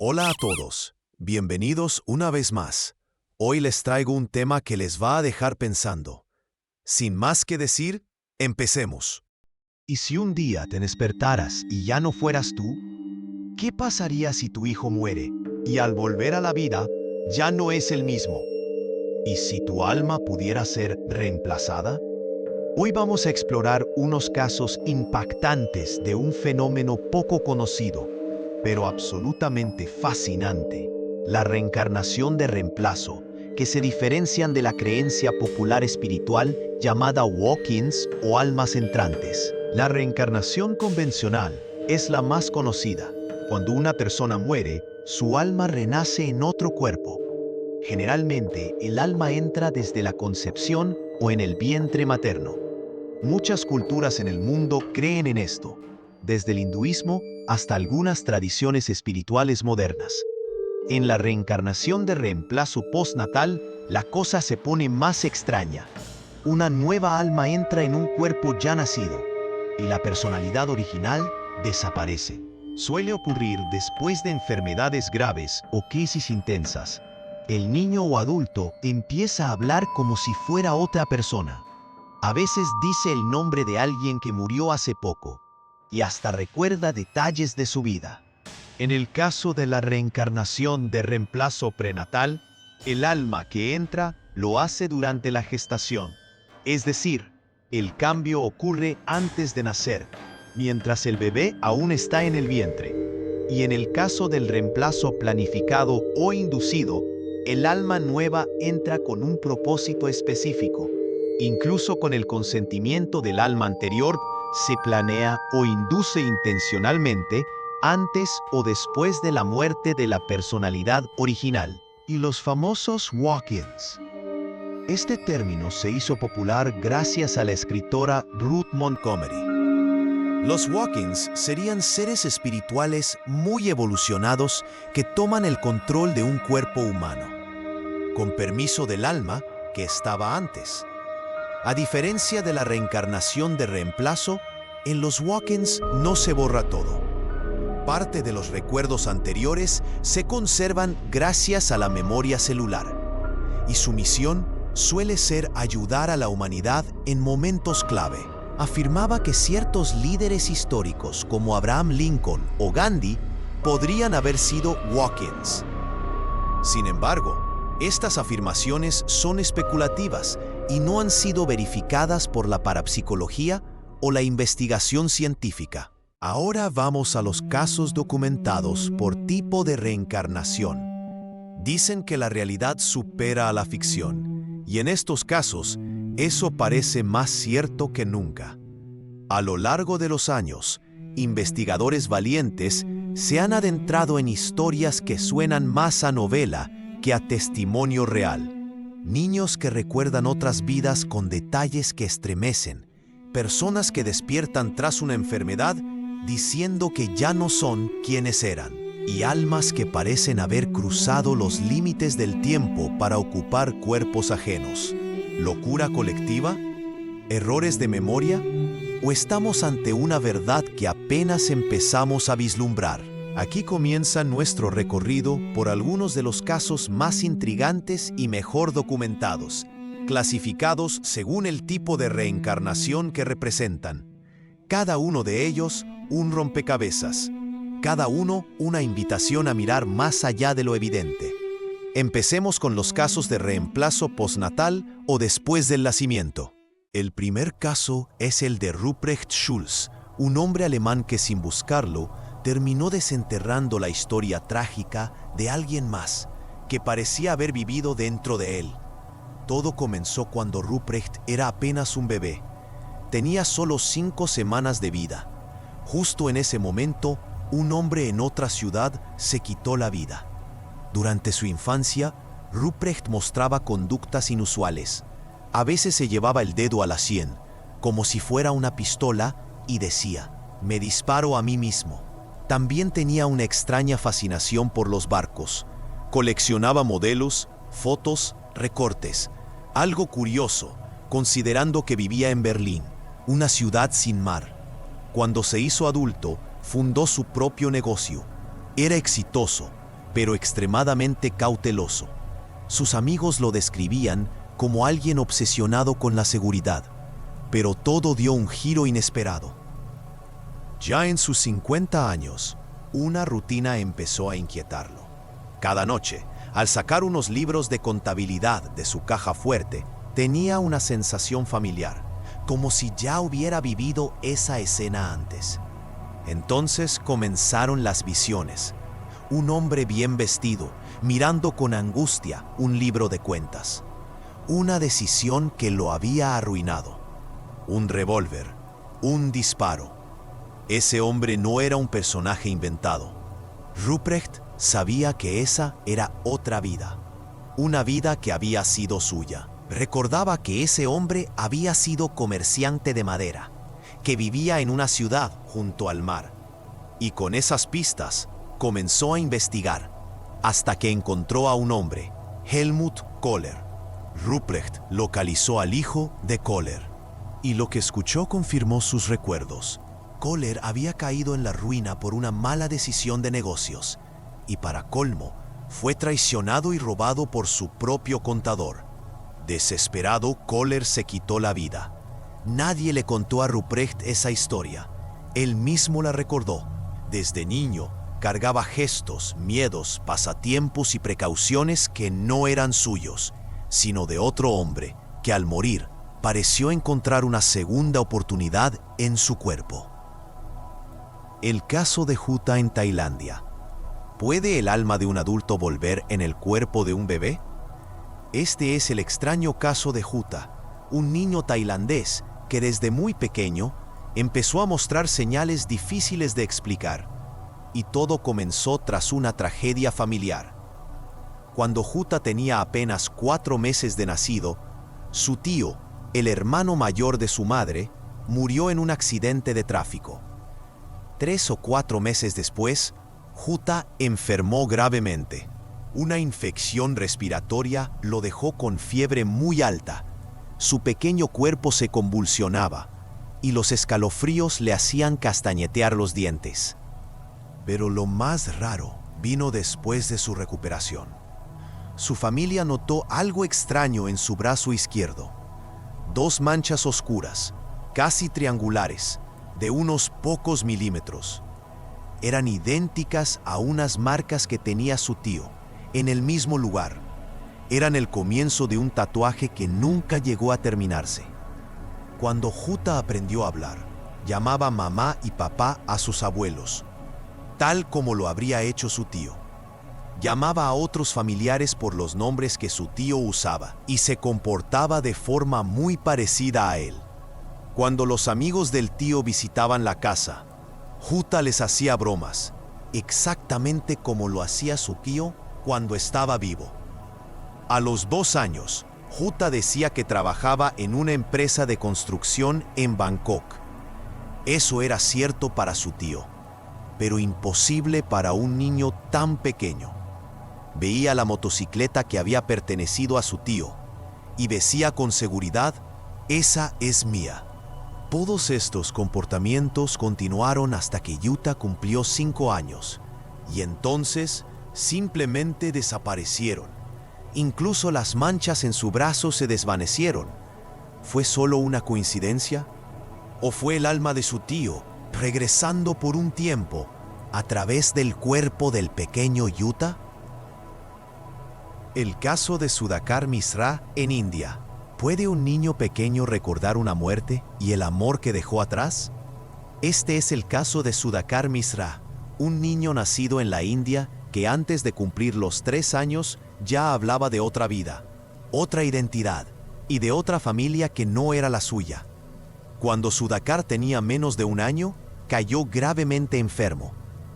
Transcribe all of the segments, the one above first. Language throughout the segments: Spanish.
Hola a todos, bienvenidos una vez más. Hoy les traigo un tema que les va a dejar pensando. Sin más que decir, empecemos. ¿Y si un día te despertaras y ya no fueras tú? ¿Qué pasaría si tu hijo muere y al volver a la vida ya no es el mismo? ¿Y si tu alma pudiera ser reemplazada? Hoy vamos a explorar unos casos impactantes de un fenómeno poco conocido, pero absolutamente fascinante: la reencarnación de reemplazo, que se diferencian de la creencia popular espiritual llamada walk-ins o almas entrantes. La reencarnación convencional es la más conocida. Cuando una persona muere, su alma renace en otro cuerpo. Generalmente, el alma entra desde la concepción o en el vientre materno. Muchas culturas en el mundo creen en esto, desde el hinduismo hasta algunas tradiciones espirituales modernas. En la reencarnación de reemplazo postnatal, la cosa se pone más extraña. Una nueva alma entra en un cuerpo ya nacido, y la personalidad original desaparece. Suele ocurrir después de enfermedades graves o crisis intensas. El niño o adulto empieza a hablar como si fuera otra persona. A veces dice el nombre de alguien que murió hace poco, y hasta recuerda detalles de su vida. En el caso de la reencarnación de reemplazo prenatal, el alma que entra lo hace durante la gestación. Es decir, el cambio ocurre antes de nacer, mientras el bebé aún está en el vientre. Y en el caso del reemplazo planificado o inducido, el alma nueva entra con un propósito específico. Incluso con el consentimiento del alma anterior, se planea o induce intencionalmente antes o después de la muerte de la personalidad original. Y los famosos walk-ins. Este término se hizo popular gracias a la escritora Ruth Montgomery. Los walk-ins serían seres espirituales muy evolucionados que toman el control de un cuerpo humano, con permiso del alma que estaba antes. A diferencia de la reencarnación de reemplazo, en los walk-ins no se borra todo. Parte de los recuerdos anteriores se conservan gracias a la memoria celular, y su misión suele ser ayudar a la humanidad en momentos clave. Afirmaba que ciertos líderes históricos como Abraham Lincoln o Gandhi podrían haber sido walk-ins. Sin embargo, estas afirmaciones son especulativas y no han sido verificadas por la parapsicología o la investigación científica. Ahora vamos a los casos documentados por tipo de reencarnación. Dicen que la realidad supera a la ficción, y en estos casos, eso parece más cierto que nunca. A lo largo de los años, investigadores valientes se han adentrado en historias que suenan más a novela que a testimonio real. Niños que recuerdan otras vidas con detalles que estremecen, personas que despiertan tras una enfermedad diciendo que ya no son quienes eran, y almas que parecen haber cruzado los límites del tiempo para ocupar cuerpos ajenos. ¿Locura colectiva? ¿Errores de memoria? ¿O estamos ante una verdad que apenas empezamos a vislumbrar? Aquí comienza nuestro recorrido por algunos de los casos más intrigantes y mejor documentados, clasificados según el tipo de reencarnación que representan. Cada uno de ellos un rompecabezas, cada uno una invitación a mirar más allá de lo evidente. Empecemos con los casos de reemplazo postnatal o después del nacimiento. El primer caso es el de Ruprecht Schulz, un hombre alemán que sin buscarlo terminó desenterrando la historia trágica de alguien más que parecía haber vivido dentro de él. Todo comenzó cuando Ruprecht era apenas un bebé. Tenía solo 5 semanas de vida. Justo en ese momento, un hombre en otra ciudad se quitó la vida. Durante su infancia, Ruprecht mostraba conductas inusuales. A veces se llevaba el dedo a la sien, como si fuera una pistola, y decía: «Me disparo a mí mismo». También tenía una extraña fascinación por los barcos. Coleccionaba modelos, fotos, recortes. Algo curioso, considerando que vivía en Berlín, una ciudad sin mar. Cuando se hizo adulto, fundó su propio negocio. Era exitoso, pero extremadamente cauteloso. Sus amigos lo describían como alguien obsesionado con la seguridad, pero todo dio un giro inesperado. Ya en sus 50 años, una rutina empezó a inquietarlo. Cada noche, al sacar unos libros de contabilidad de su caja fuerte, tenía una sensación familiar, como si ya hubiera vivido esa escena antes. Entonces comenzaron las visiones. Un hombre bien vestido, mirando con angustia un libro de cuentas. Una decisión que lo había arruinado. Un revólver, un disparo. Ese hombre no era un personaje inventado. Ruprecht sabía que esa era otra vida. Una vida que había sido suya. Recordaba que ese hombre había sido comerciante de madera, que vivía en una ciudad junto al mar. Y con esas pistas comenzó a investigar, hasta que encontró a un hombre, Helmut Kohler. Ruprecht localizó al hijo de Kohler, y lo que escuchó confirmó sus recuerdos. Kohler había caído en la ruina por una mala decisión de negocios, y para colmo, fue traicionado y robado por su propio contador. Desesperado, Kohler se quitó la vida. Nadie le contó a Ruprecht esa historia. Él mismo la recordó. Desde niño, cargaba gestos, miedos, pasatiempos y precauciones que no eran suyos, sino de otro hombre que al morir pareció encontrar una segunda oportunidad en su cuerpo. El caso de Jutta en Tailandia. ¿Puede el alma de un adulto volver en el cuerpo de un bebé? Este es el extraño caso de Jutta, un niño tailandés que desde muy pequeño empezó a mostrar señales difíciles de explicar, y todo comenzó tras una tragedia familiar. Cuando Jutta tenía apenas 4 meses de nacido, su tío, el hermano mayor de su madre, murió en un accidente de tráfico. 3 o 4 meses después, Jutta enfermó gravemente. Una infección respiratoria lo dejó con fiebre muy alta. Su pequeño cuerpo se convulsionaba y los escalofríos le hacían castañetear los dientes. Pero lo más raro vino después de su recuperación. Su familia notó algo extraño en su brazo izquierdo. 2 manchas oscuras, casi triangulares, de unos pocos milímetros. Eran idénticas a unas marcas que tenía su tío, en el mismo lugar. Eran el comienzo de un tatuaje que nunca llegó a terminarse. Cuando Jutta aprendió a hablar, llamaba mamá y papá a sus abuelos, tal como lo habría hecho su tío. Llamaba a otros familiares por los nombres que su tío usaba y se comportaba de forma muy parecida a él. Cuando los amigos del tío visitaban la casa, Jutta les hacía bromas, exactamente como lo hacía su tío cuando estaba vivo. A los 2 años, Jutta decía que trabajaba en una empresa de construcción en Bangkok. Eso era cierto para su tío, pero imposible para un niño tan pequeño. Veía la motocicleta que había pertenecido a su tío y decía con seguridad, «Esa es mía». Todos estos comportamientos continuaron hasta que Jutta cumplió 5 años, y entonces simplemente desaparecieron. Incluso las manchas en su brazo se desvanecieron. ¿Fue solo una coincidencia? ¿O fue el alma de su tío regresando por un tiempo a través del cuerpo del pequeño Jutta? El caso de Sudhakar Misra en India. ¿Puede un niño pequeño recordar una muerte y el amor que dejó atrás? Este es el caso de Sudhakar Misra, un niño nacido en la India que antes de cumplir los 3 años ya hablaba de otra vida, otra identidad y de otra familia que no era la suya. Cuando Sudhakar tenía menos de 1 año, cayó gravemente enfermo.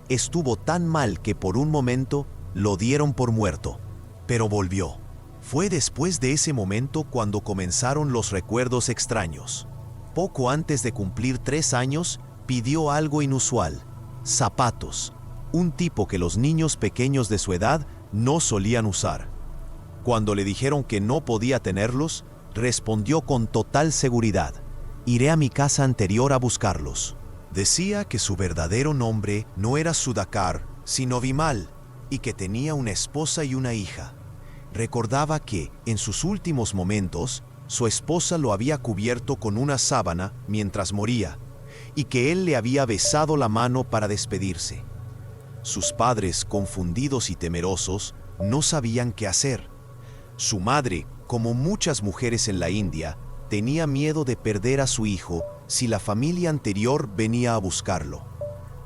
Estuvo tan mal que por un momento lo dieron por muerto, pero volvió. Fue después de ese momento cuando comenzaron los recuerdos extraños. Poco antes de cumplir 3 años, pidió algo inusual: zapatos, un tipo que los niños pequeños de su edad no solían usar. Cuando le dijeron que no podía tenerlos, respondió con total seguridad: «Iré a mi casa anterior a buscarlos». Decía que su verdadero nombre no era Sudhakar, sino Vimal, y que tenía una esposa y una hija. Recordaba que, en sus últimos momentos, su esposa lo había cubierto con una sábana mientras moría, y que él le había besado la mano para despedirse. Sus padres, confundidos y temerosos, no sabían qué hacer. Su madre, como muchas mujeres en la India, tenía miedo de perder a su hijo si la familia anterior venía a buscarlo.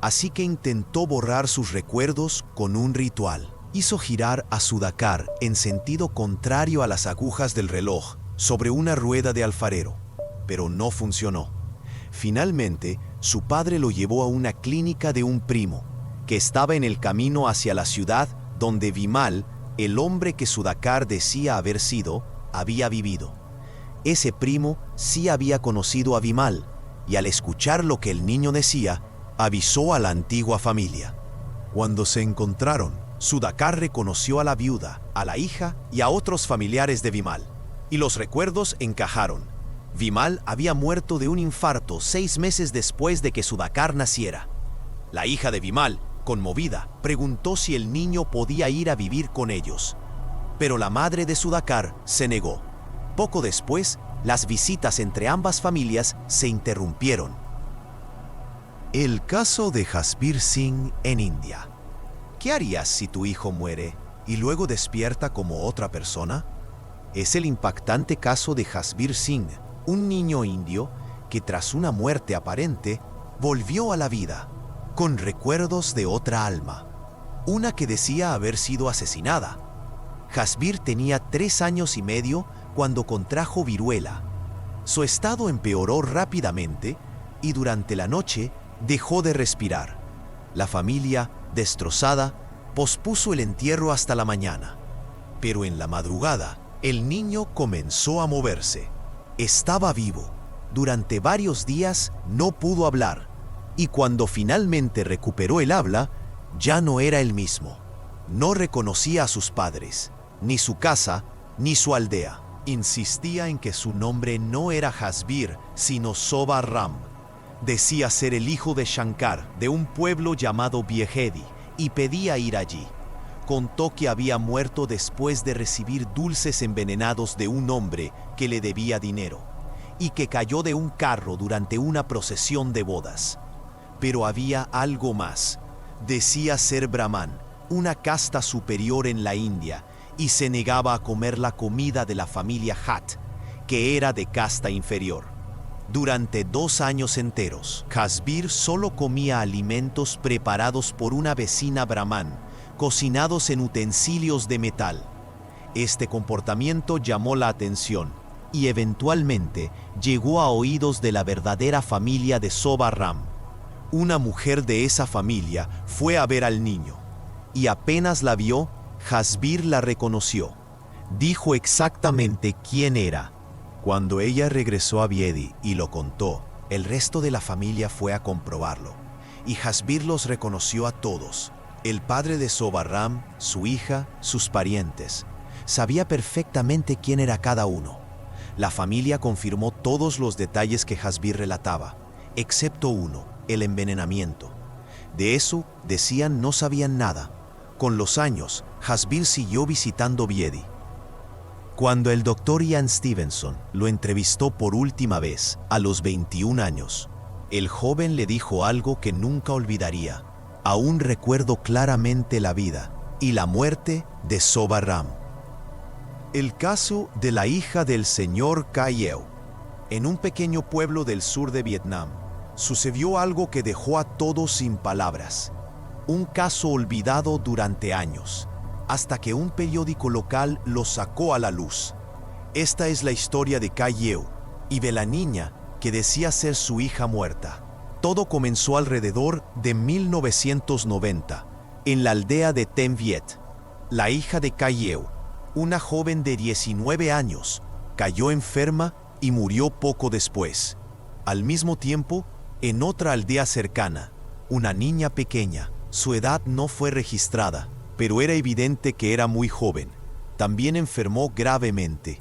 Así que intentó borrar sus recuerdos con un ritual. Hizo girar a Sudhakar en sentido contrario a las agujas del reloj sobre una rueda de alfarero, pero no funcionó. Finalmente, su padre lo llevó a una clínica de un primo, que estaba en el camino hacia la ciudad donde Vimal, el hombre que Sudhakar decía haber sido, había vivido. Ese primo sí había conocido a Vimal, y al escuchar lo que el niño decía, avisó a la antigua familia. Cuando se encontraron, Sudhakar reconoció a la viuda, a la hija y a otros familiares de Vimal, y los recuerdos encajaron. Vimal había muerto de un infarto 6 meses después de que Sudhakar naciera. La hija de Vimal, conmovida, preguntó si el niño podía ir a vivir con ellos, pero la madre de Sudhakar se negó. Poco después, las visitas entre ambas familias se interrumpieron. El caso de Jasbir Singh en India. ¿Qué harías si tu hijo muere y luego despierta como otra persona? Es el impactante caso de Jasbir Singh, un niño indio que tras una muerte aparente volvió a la vida, con recuerdos de otra alma, una que decía haber sido asesinada. Jasbir tenía 3 años y medio cuando contrajo viruela. Su estado empeoró rápidamente y durante la noche dejó de respirar. La familia, destrozada, pospuso el entierro hasta la mañana. Pero en la madrugada, el niño comenzó a moverse. Estaba vivo. Durante varios días no pudo hablar, y cuando finalmente recuperó el habla, ya no era el mismo. No reconocía a sus padres, ni su casa, ni su aldea. Insistía en que su nombre no era Jasbir, sino Soba Ram. Decía ser el hijo de Shankar, de un pueblo llamado Biehedi, y pedía ir allí. Contó que había muerto después de recibir dulces envenenados de un hombre que le debía dinero, y que cayó de un carro durante una procesión de bodas. Pero había algo más. Decía ser brahman, una casta superior en la India, y se negaba a comer la comida de la familia Hat, que era de casta inferior. Durante 2 años enteros, Jasbir solo comía alimentos preparados por una vecina brahman, cocinados en utensilios de metal. Este comportamiento llamó la atención y eventualmente llegó a oídos de la verdadera familia de Soba Ram. Una mujer de esa familia fue a ver al niño, y apenas la vio, Jasbir la reconoció. Dijo exactamente quién era. Cuando ella regresó a Biehedi y lo contó, el resto de la familia fue a comprobarlo, y Jasbir los reconoció a todos. El padre de Soba Ram, su hija, sus parientes. Sabía perfectamente quién era cada uno. La familia confirmó todos los detalles que Jasbir relataba, excepto uno, el envenenamiento. De eso, decían, no sabían nada. Con los años, Jasbir siguió visitando Biehedi. Cuando el doctor Ian Stevenson lo entrevistó por última vez, a los 21 años, el joven le dijo algo que nunca olvidaría. Aún recuerdo claramente la vida y la muerte de Soba Ram. El caso de la hija del señor Callao. En un pequeño pueblo del sur de Vietnam, sucedió algo que dejó a todos sin palabras. Un caso olvidado durante años, hasta que un periódico local lo sacó a la luz. Esta es la historia de Callao y de la niña que decía ser su hija muerta. Todo comenzó alrededor de 1990, en la aldea de Tem Viet. La hija de Callao, una joven de 19 años, cayó enferma y murió poco después. Al mismo tiempo, en otra aldea cercana, una niña pequeña, su edad no fue registrada, pero era evidente que era muy joven. También enfermó gravemente.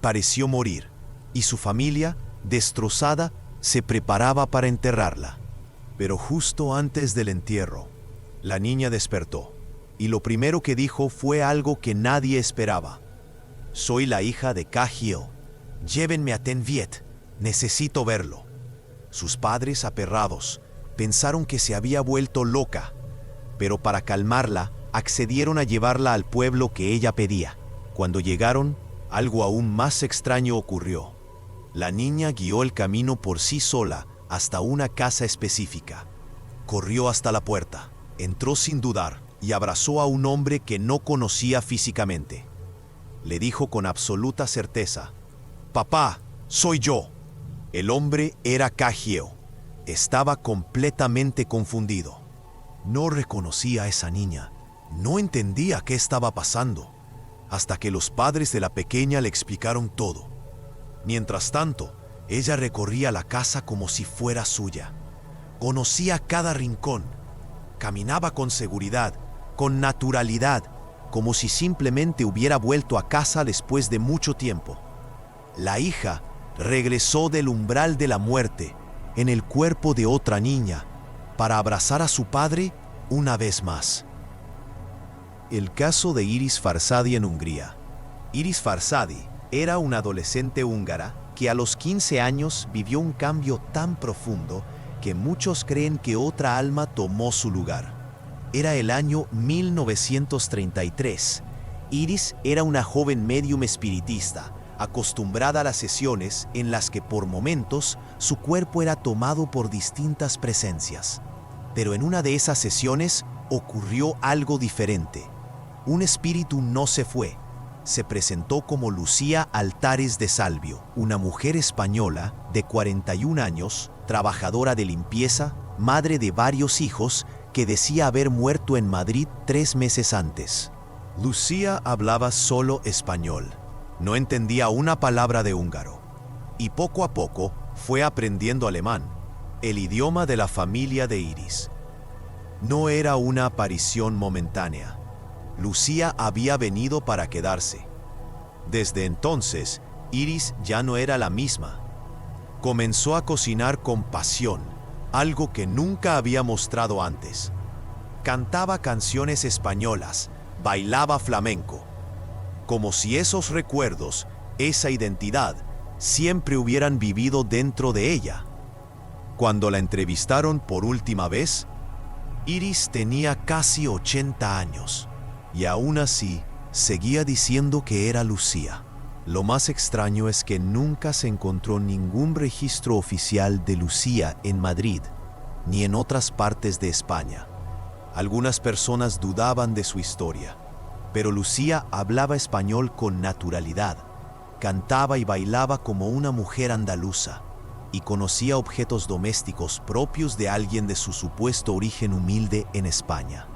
Pareció morir, y su familia, destrozada, se preparaba para enterrarla. Pero justo antes del entierro, la niña despertó. y lo primero que dijo fue algo que nadie esperaba. Soy la hija de Cahill. Llévenme a Ten Viet. Necesito verlo. Sus padres, aperrados, pensaron que se había vuelto loca, pero para calmarla, accedieron a llevarla al pueblo que ella pedía. Cuando llegaron, algo aún más extraño ocurrió. La niña guió el camino por sí sola hasta una casa específica. Corrió hasta la puerta, entró sin dudar y abrazó a un hombre que no conocía físicamente. Le dijo con absoluta certeza: «Papá, soy yo». El hombre era Cahill. Estaba completamente confundido. No reconocía a esa niña. No entendía qué estaba pasando, hasta que los padres de la pequeña le explicaron todo. Mientras tanto, ella recorría la casa como si fuera suya. Conocía cada rincón. Caminaba con seguridad, con naturalidad, como si simplemente hubiera vuelto a casa después de mucho tiempo. La hija regresó del umbral de la muerte en el cuerpo de otra niña para abrazar a su padre una vez más. El caso de Iris Farsadi en Hungría. Iris Farsadi era una adolescente húngara que a los 15 años vivió un cambio tan profundo que muchos creen que otra alma tomó su lugar. Era el año 1933. Iris era una joven médium espiritista, acostumbrada a las sesiones en las que por momentos su cuerpo era tomado por distintas presencias. Pero en una de esas sesiones ocurrió algo diferente. Un espíritu no se fue. Se presentó como Lucía Altares de Salvio, una mujer española de 41 años, trabajadora de limpieza, madre de varios hijos, que decía haber muerto en Madrid 3 meses antes. Lucía hablaba solo español. No entendía una palabra de húngaro. Y poco a poco fue aprendiendo alemán, el idioma de la familia de Iris. No era una aparición momentánea. Lucía había venido para quedarse. Desde entonces, Iris ya no era la misma. Comenzó a cocinar con pasión, algo que nunca había mostrado antes. Cantaba canciones españolas, bailaba flamenco, como si esos recuerdos, esa identidad, siempre hubieran vivido dentro de ella. Cuando la entrevistaron por última vez, Iris tenía casi 80 años. Y aún así, seguía diciendo que era Lucía. Lo más extraño es que nunca se encontró ningún registro oficial de Lucía en Madrid, ni en otras partes de España. Algunas personas dudaban de su historia, pero Lucía hablaba español con naturalidad, cantaba y bailaba como una mujer andaluza, y conocía objetos domésticos propios de alguien de su supuesto origen humilde en España.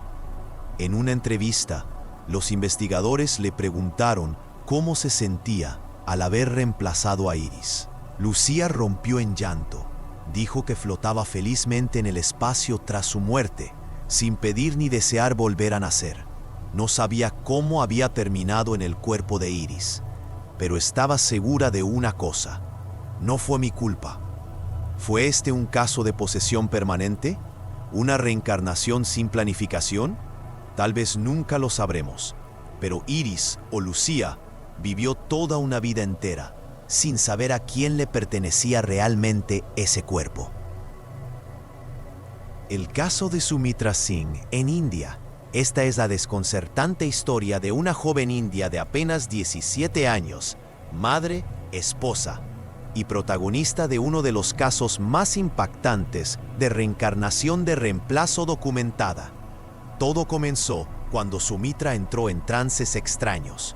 En una entrevista, los investigadores le preguntaron cómo se sentía al haber reemplazado a Iris. Lucía rompió en llanto. Dijo que flotaba felizmente en el espacio tras su muerte, sin pedir ni desear volver a nacer. No sabía cómo había terminado en el cuerpo de Iris, pero estaba segura de una cosa: no fue mi culpa. ¿Fue este un caso de posesión permanente? ¿Una reencarnación sin planificación? Tal vez nunca lo sabremos, pero Iris o Lucía vivió toda una vida entera sin saber a quién le pertenecía realmente ese cuerpo. El caso de Sumitra Singh en India. Esta es la desconcertante historia de una joven india de apenas 17 años, madre, esposa y protagonista de uno de los casos más impactantes de reencarnación de reemplazo documentada. Todo comenzó cuando Sumitra entró en trances extraños.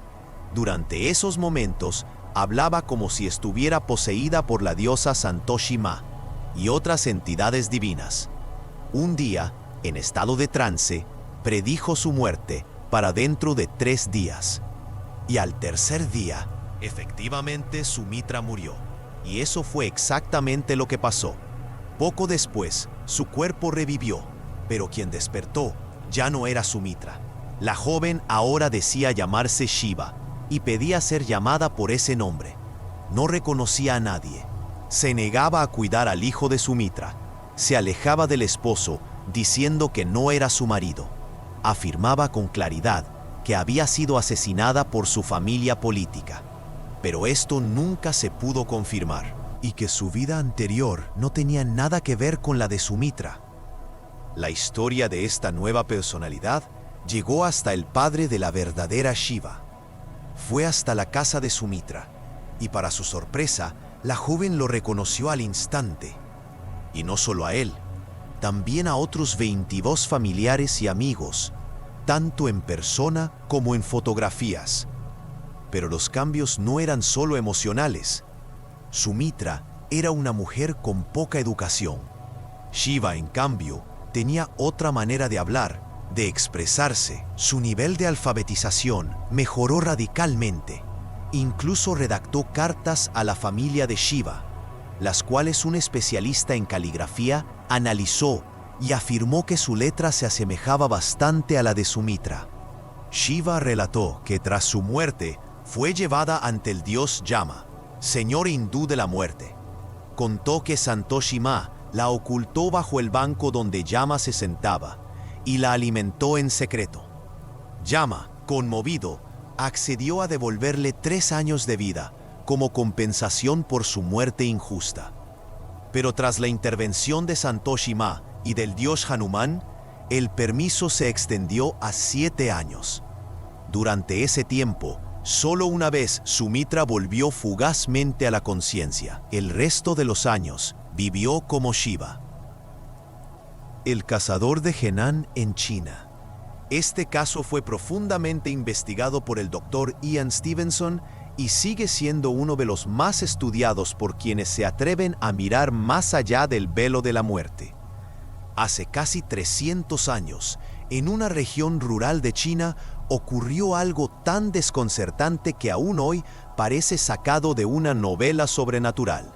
Durante esos momentos, hablaba como si estuviera poseída por la diosa Santoshi Ma y otras entidades divinas. Un día, en estado de trance, predijo su muerte para dentro de 3 días. Y al tercer día, efectivamente Sumitra murió. Y eso fue exactamente lo que pasó. Poco después, su cuerpo revivió, pero quien despertó ya no era Sumitra. La joven ahora decía llamarse Shiva y pedía ser llamada por ese nombre. No reconocía a nadie. Se negaba a cuidar al hijo de Sumitra. Se alejaba del esposo, diciendo que no era su marido. afirmaba con claridad que había sido asesinada por su familia política, pero esto nunca se pudo confirmar, y que su vida anterior no tenía nada que ver con la de Sumitra. La historia de esta nueva personalidad llegó hasta el padre de la verdadera Shiva. Fue hasta la casa de Sumitra, y para su sorpresa, la joven lo reconoció al instante. Y no solo a él, también a otros 22 familiares y amigos, tanto en persona como en fotografías. Pero los cambios no eran solo emocionales. Sumitra era una mujer con poca educación. Shiva, en cambio, tenía otra manera de hablar, de expresarse. Su nivel de alfabetización mejoró radicalmente. Incluso redactó cartas a la familia de Shiva, las cuales un especialista en caligrafía analizó y afirmó que su letra se asemejaba bastante a la de Sumitra. Shiva relató que tras su muerte fue llevada ante el dios Yama, señor hindú de la muerte. Contó que Santoshi Ma la ocultó bajo el banco donde Yama se sentaba y la alimentó en secreto. Yama, conmovido, accedió a devolverle 3 años de vida como compensación por su muerte injusta. Pero tras la intervención de Santoshi Ma y del dios Hanuman, el permiso se extendió a 7 años. Durante ese tiempo, solo una vez Sumitra volvió fugazmente a la conciencia. El resto de los años vivió como Shiva. El cazador de Henan en China. Este caso fue profundamente investigado por el Dr. Ian Stevenson y sigue siendo uno de los más estudiados por quienes se atreven a mirar más allá del velo de la muerte. Hace casi 300 años, en una región rural de China, ocurrió algo tan desconcertante que aún hoy parece sacado de una novela sobrenatural.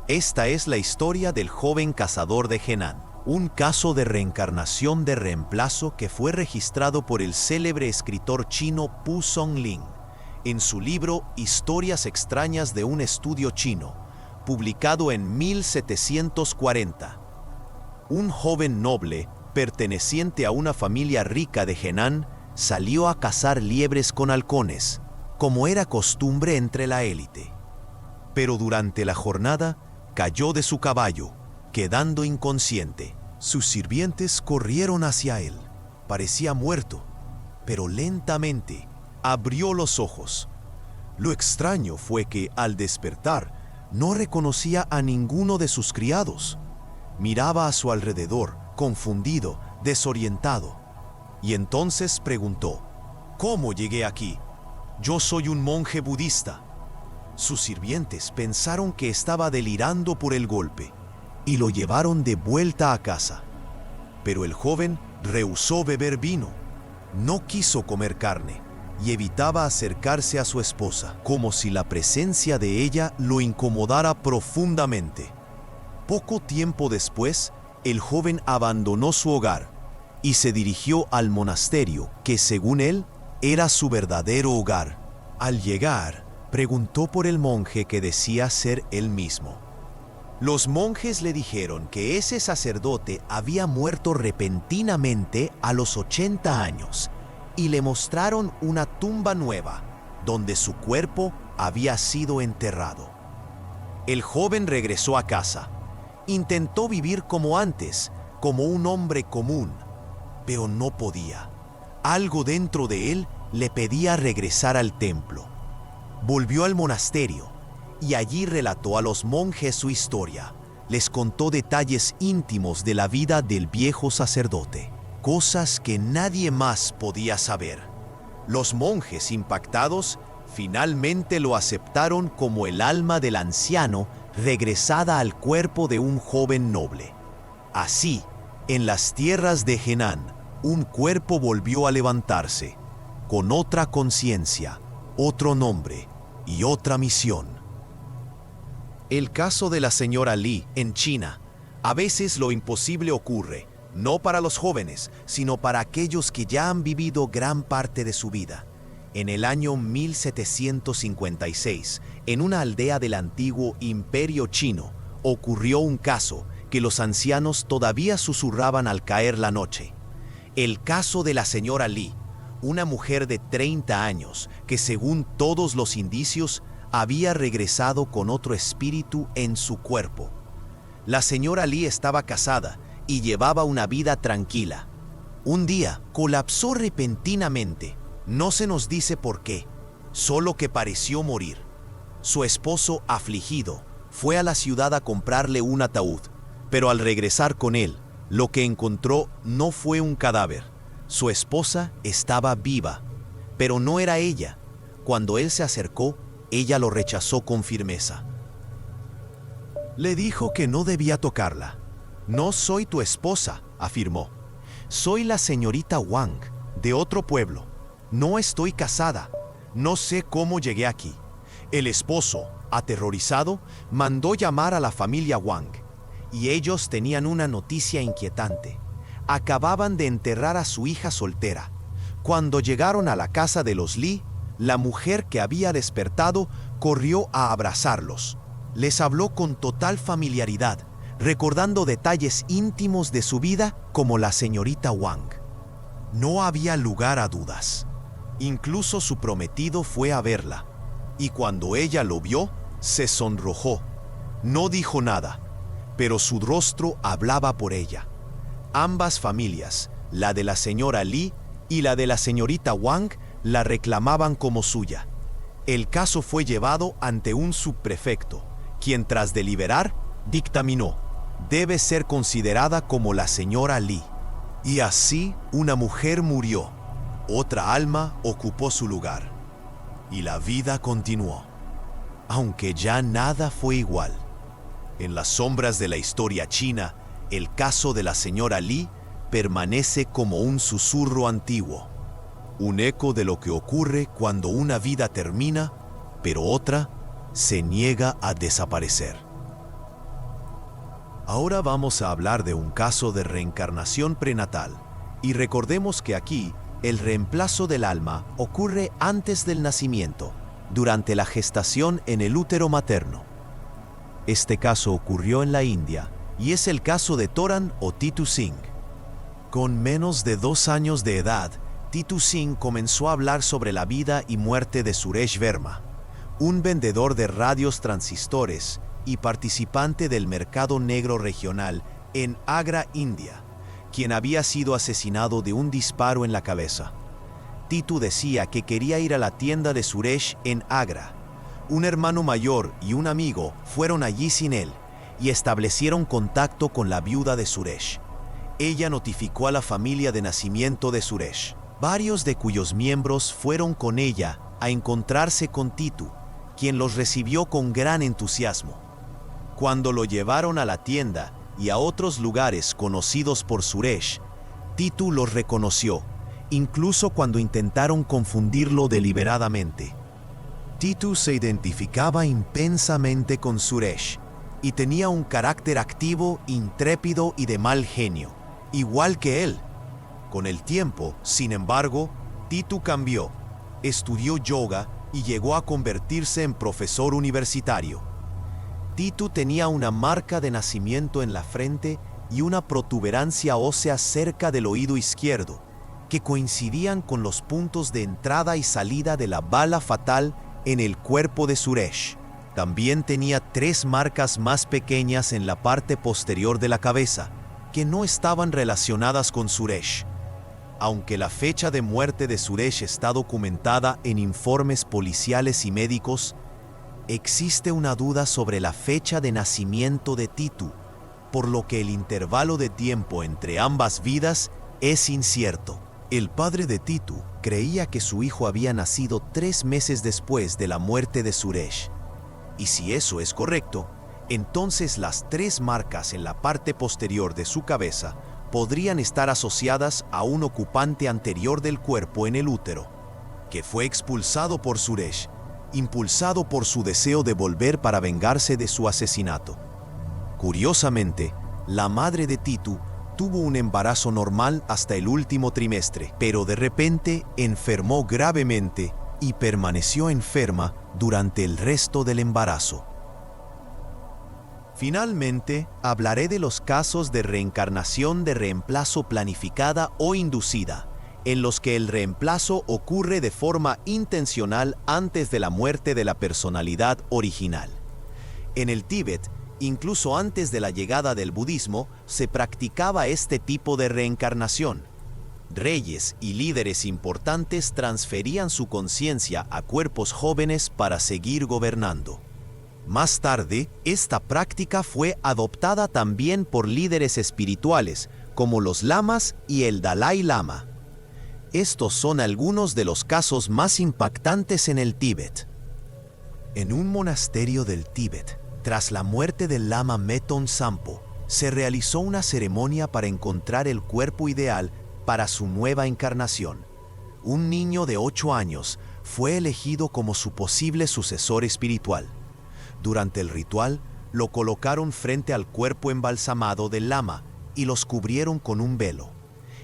Esta es la historia del joven cazador de Henan, un caso de reencarnación de reemplazo que fue registrado por el célebre escritor chino Pu Songling en su libro Historias extrañas de un estudio chino, publicado en 1740. Un joven noble, perteneciente a una familia rica de Henan, salió a cazar liebres con halcones, como era costumbre entre la élite. Pero durante la jornada, cayó de su caballo, quedando inconsciente. Sus sirvientes corrieron hacia él. Parecía muerto, pero lentamente abrió los ojos. Lo extraño fue que, al despertar, no reconocía a ninguno de sus criados. Miraba a su alrededor, confundido, desorientado. Y entonces preguntó: ¿cómo llegué aquí? Yo soy un monje budista. Sus sirvientes pensaron que estaba delirando por el golpe y lo llevaron de vuelta a casa. Pero el joven rehusó beber vino, no quiso comer carne y evitaba acercarse a su esposa, como si la presencia de ella lo incomodara profundamente. Poco tiempo después, el joven abandonó su hogar y se dirigió al monasterio, que según él era su verdadero hogar. Al llegar, preguntó por el monje que decía ser él mismo. Los monjes le dijeron que ese sacerdote había muerto repentinamente a los 80 años y le mostraron una tumba nueva, donde su cuerpo había sido enterrado. El joven regresó a casa. Intentó vivir como antes, como un hombre común, pero no podía. Algo dentro de él le pedía regresar al templo. Volvió al monasterio y allí relató a los monjes su historia. Les contó detalles íntimos de la vida del viejo sacerdote, cosas que nadie más podía saber. Los monjes, impactados, finalmente lo aceptaron como el alma del anciano regresada al cuerpo de un joven noble. Así, en las tierras de Henan, un cuerpo volvió a levantarse, con otra conciencia, otro nombre y otra misión. El caso de la señora Li en China. A veces lo imposible ocurre, no para los jóvenes, sino para aquellos que ya han vivido gran parte de su vida. En el año 1756, en una aldea del antiguo Imperio Chino, ocurrió un caso que los ancianos todavía susurraban al caer la noche. El caso de la señora Lee, una mujer de 30 años que según todos los indicios había regresado con otro espíritu en su cuerpo. La señora Lee estaba casada y llevaba una vida tranquila. Un día colapsó repentinamente. No se nos dice por qué, solo que pareció morir. Su esposo, afligido, fue a la ciudad a comprarle un ataúd, pero al regresar con él, lo que encontró no fue un cadáver. Su esposa estaba viva, pero no era ella. Cuando él se acercó, ella lo rechazó con firmeza. Le dijo que no debía tocarla. No soy tu esposa, afirmó. Soy la señorita Wang, de otro pueblo. No estoy casada. No sé cómo llegué aquí. El esposo, aterrorizado, mandó llamar a la familia Wang. Y ellos tenían una noticia inquietante. Acababan de enterrar a su hija soltera. Cuando llegaron a la casa de los Lee, la mujer que había despertado corrió a abrazarlos. Les habló con total familiaridad, recordando detalles íntimos de su vida como la señorita Wang. No había lugar a dudas. Incluso su prometido fue a verla, y cuando ella lo vio, se sonrojó. No dijo nada, pero su rostro hablaba por ella. Ambas familias, la de la señora Lee y la de la señorita Wang, la reclamaban como suya. El caso fue llevado ante un subprefecto, quien tras deliberar, dictaminó: debe ser considerada como la señora Lee. Y así una mujer murió, otra alma ocupó su lugar, y la vida continuó. Aunque ya nada fue igual. En las sombras de la historia china, el caso de la señora Lee permanece como un susurro antiguo, un eco de lo que ocurre cuando una vida termina, pero otra se niega a desaparecer. Ahora vamos a hablar de un caso de reencarnación prenatal, y recordemos que aquí el reemplazo del alma ocurre antes del nacimiento, durante la gestación en el útero materno. Este caso ocurrió en la India, y es el caso de Toran o Titu Singh. Con menos de 2 años de edad, Titu Singh comenzó a hablar sobre la vida y muerte de Suresh Verma, un vendedor de radios transistores y participante del mercado negro regional en Agra, India, quien había sido asesinado de un disparo en la cabeza. Titu decía que quería ir a la tienda de Suresh en Agra. Un hermano mayor y un amigo fueron allí sin él y establecieron contacto con la viuda de Suresh. Ella notificó a la familia de nacimiento de Suresh, varios de cuyos miembros fueron con ella a encontrarse con Titu, quien los recibió con gran entusiasmo. Cuando lo llevaron a la tienda y a otros lugares conocidos por Suresh, Titu los reconoció, incluso cuando intentaron confundirlo deliberadamente. Titu se identificaba intensamente con Suresh y tenía un carácter activo, intrépido y de mal genio, igual que él. Con el tiempo, sin embargo, Titu cambió, estudió yoga y llegó a convertirse en profesor universitario. Titu tenía una marca de nacimiento en la frente y una protuberancia ósea cerca del oído izquierdo, que coincidían con los puntos de entrada y salida de la bala fatal en el cuerpo de Suresh. También tenía 3 marcas más pequeñas en la parte posterior de la cabeza, que no estaban relacionadas con Suresh. Aunque la fecha de muerte de Suresh está documentada en informes policiales y médicos, existe una duda sobre la fecha de nacimiento de Titu, por lo que el intervalo de tiempo entre ambas vidas es incierto. El padre de Titu creía que su hijo había nacido 3 meses después de la muerte de Suresh. Y si eso es correcto, entonces las 3 marcas en la parte posterior de su cabeza podrían estar asociadas a un ocupante anterior del cuerpo en el útero, que fue expulsado por Suresh, impulsado por su deseo de volver para vengarse de su asesinato. Curiosamente, la madre de Titu tuvo un embarazo normal hasta el último trimestre, pero de repente enfermó gravemente y permaneció enferma durante el resto del embarazo. Finalmente, hablaré de los casos de reencarnación de reemplazo planificada o inducida, en los que el reemplazo ocurre de forma intencional antes de la muerte de la personalidad original. En el Tíbet, incluso antes de la llegada del budismo, se practicaba este tipo de reencarnación. Reyes y líderes importantes transferían su conciencia a cuerpos jóvenes para seguir gobernando. Más tarde, esta práctica fue adoptada también por líderes espirituales, como los lamas y el Dalai Lama. Estos son algunos de los casos más impactantes en el Tíbet. En un monasterio del Tíbet, tras la muerte del lama Meton Sampo, se realizó una ceremonia para encontrar el cuerpo ideal para su nueva encarnación. Un niño de 8 años fue elegido como su posible sucesor espiritual. Durante el ritual, lo colocaron frente al cuerpo embalsamado del lama y los cubrieron con un velo.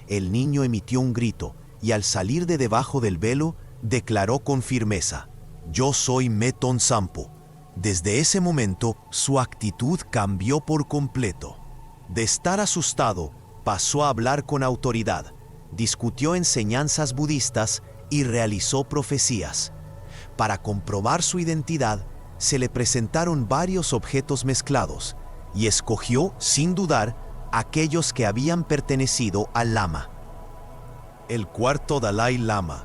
El niño emitió un grito y al salir de debajo del velo, declaró con firmeza: «Yo soy Meton Sampo». Desde ese momento, su actitud cambió por completo. De estar asustado, pasó a hablar con autoridad, discutió enseñanzas budistas y realizó profecías. Para comprobar su identidad, se le presentaron varios objetos mezclados y escogió, sin dudar, aquellos que habían pertenecido al lama. El cuarto Dalai Lama.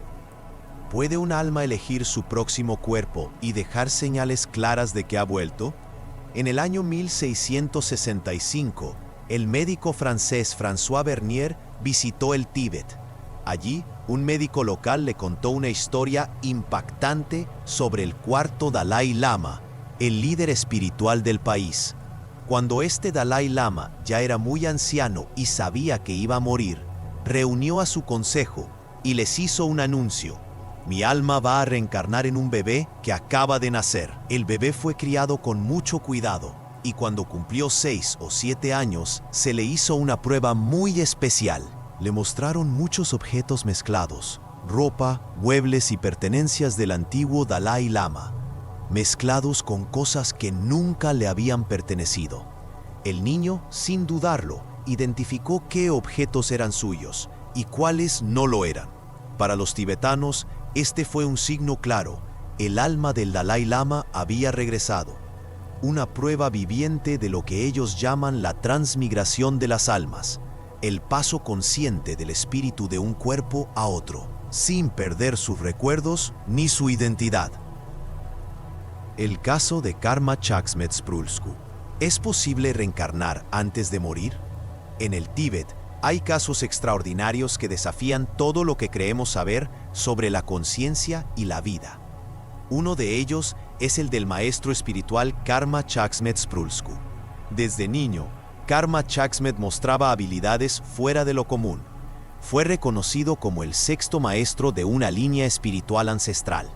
¿Puede un alma elegir su próximo cuerpo y dejar señales claras de que ha vuelto? En el año 1665, el médico francés François Bernier visitó el Tíbet. Allí, un médico local le contó una historia impactante sobre el cuarto Dalai Lama, el líder espiritual del país. Cuando este Dalai Lama ya era muy anciano y sabía que iba a morir, reunió a su consejo y les hizo un anuncio: «Mi alma va a reencarnar en un bebé que acaba de nacer». El bebé fue criado con mucho cuidado y cuando cumplió 6 o 7 años, se le hizo una prueba muy especial. Le mostraron muchos objetos mezclados, ropa, muebles y pertenencias del antiguo Dalai Lama, mezclados con cosas que nunca le habían pertenecido. El niño, sin dudarlo, identificó qué objetos eran suyos y cuáles no lo eran. Para los tibetanos, este fue un signo claro: el alma del Dalai Lama había regresado. Una prueba viviente de lo que ellos llaman la transmigración de las almas, el paso consciente del espíritu de un cuerpo a otro, sin perder sus recuerdos ni su identidad. El caso de Karma Chaksmet Sprulsku. ¿Es posible reencarnar antes de morir? En el Tíbet, hay casos extraordinarios que desafían todo lo que creemos saber sobre la conciencia y la vida. Uno de ellos es el del maestro espiritual Karma Chaksmet Sprulsku. Desde niño, Karma Chaksmet mostraba habilidades fuera de lo común. Fue reconocido como el 6º maestro de una línea espiritual ancestral,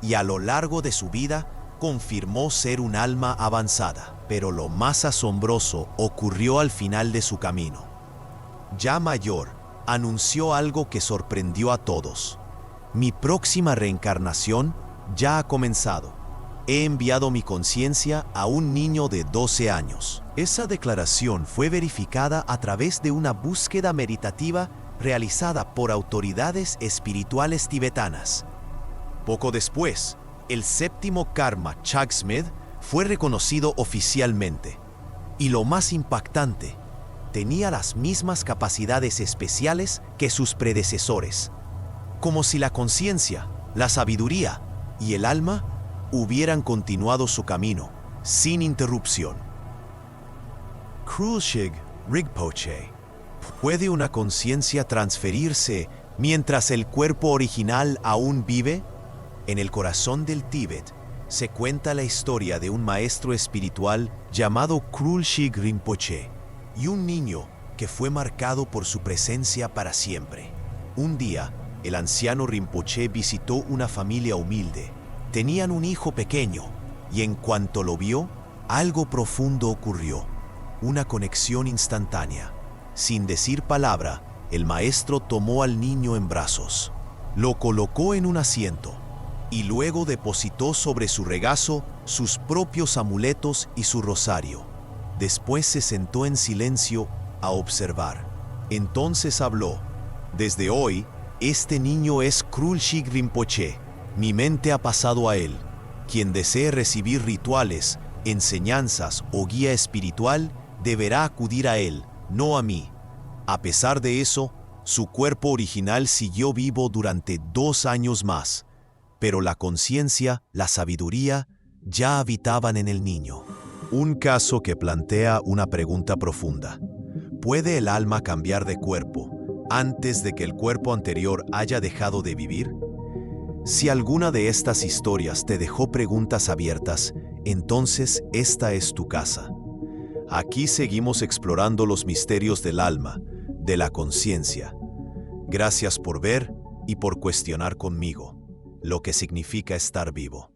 y a lo largo de su vida confirmó ser un alma avanzada. Pero lo más asombroso ocurrió al final de su camino. Ya mayor, anunció algo que sorprendió a todos: «Mi próxima reencarnación ya ha comenzado. He enviado mi conciencia a un niño de 12 años». Esa declaración fue verificada a través de una búsqueda meditativa realizada por autoridades espirituales tibetanas. Poco después, el 7º Karma Chaksmet fue reconocido oficialmente. Y lo más impactante, tenía las mismas capacidades especiales que sus predecesores, como si la conciencia, la sabiduría y el alma hubieran continuado su camino sin interrupción. Krulshig Rigpoche. ¿Puede una conciencia transferirse mientras el cuerpo original aún vive? En el corazón del Tíbet se cuenta la historia de un maestro espiritual llamado Krulshig Rinpoche y un niño que fue marcado por su presencia para siempre. Un día, el anciano Rinpoche visitó una familia humilde. Tenían un hijo pequeño y en cuanto lo vio, algo profundo ocurrió, una conexión instantánea. Sin decir palabra, el maestro tomó al niño en brazos, lo colocó en un asiento y luego depositó sobre su regazo sus propios amuletos y su rosario. Después se sentó en silencio a observar. Entonces habló. Desde hoy, este niño es Krulshig Rinpoche. Mi mente ha pasado a él. Quien desee recibir rituales, enseñanzas o guía espiritual, deberá acudir a él, no a mí. A pesar de eso, su cuerpo original siguió vivo durante 2 años más, pero la conciencia, la sabiduría, ya habitaban en el niño. Un caso que plantea una pregunta profunda. ¿Puede el alma cambiar de cuerpo antes de que el cuerpo anterior haya dejado de vivir? Si alguna de estas historias te dejó preguntas abiertas, entonces esta es tu casa. Aquí seguimos explorando los misterios del alma, de la conciencia. Gracias por ver y por cuestionar conmigo lo que significa estar vivo.